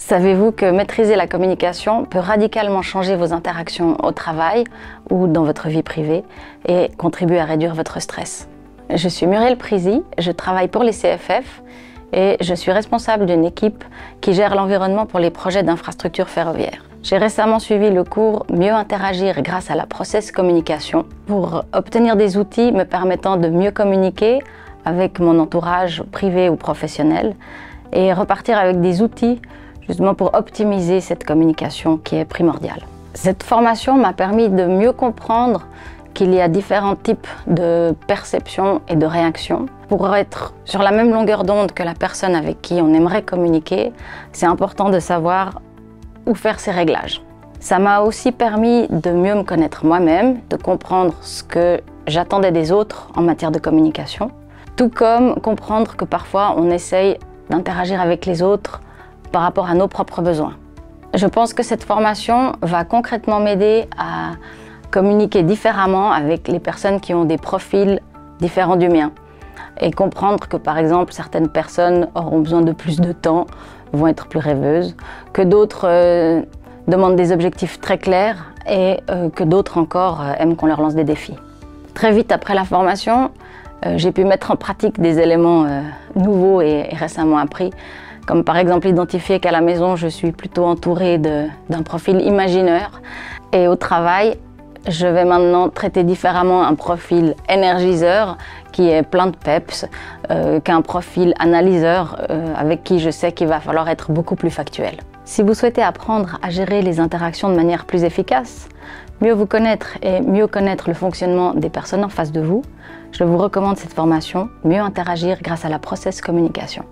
Savez-vous que maîtriser la communication peut radicalement changer vos interactions au travail ou dans votre vie privée et contribuer à réduire votre stress? Je suis Muriel Prizy, je travaille pour les CFF et je suis responsable d'une équipe qui gère l'environnement pour les projets d'infrastructures ferroviaires. J'ai récemment suivi le cours Mieux interagir grâce à la process communication pour obtenir des outils me permettant de mieux communiquer avec mon entourage privé ou professionnel et repartir avec des outils justement pour optimiser cette communication qui est primordiale. Cette formation m'a permis de mieux comprendre qu'il y a différents types de perceptions et de réactions. Pour être sur la même longueur d'onde que la personne avec qui on aimerait communiquer, c'est important de savoir où faire ses réglages. Ça m'a aussi permis de mieux me connaître moi-même, de comprendre ce que j'attendais des autres en matière de communication, tout comme comprendre que parfois on essaye d'interagir avec les autres par rapport à nos propres besoins. Je pense que cette formation va concrètement m'aider à communiquer différemment avec les personnes qui ont des profils différents du mien et comprendre que par exemple certaines personnes auront besoin de plus de temps, vont être plus rêveuses, que d'autres demandent des objectifs très clairs et que d'autres encore aiment qu'on leur lance des défis. Très vite après la formation, j'ai pu mettre en pratique des éléments nouveaux et récemment appris, comme par exemple identifier qu'à la maison je suis plutôt entourée d'un profil imagineur et au travail je vais maintenant traiter différemment un profil énergiseur qui est plein de peps qu'un profil analyseur avec qui je sais qu'il va falloir être beaucoup plus factuel. Si vous souhaitez apprendre à gérer les interactions de manière plus efficace, mieux vous connaître et mieux connaître le fonctionnement des personnes en face de vous, je vous recommande cette formation Mieux interagir grâce à la process communication.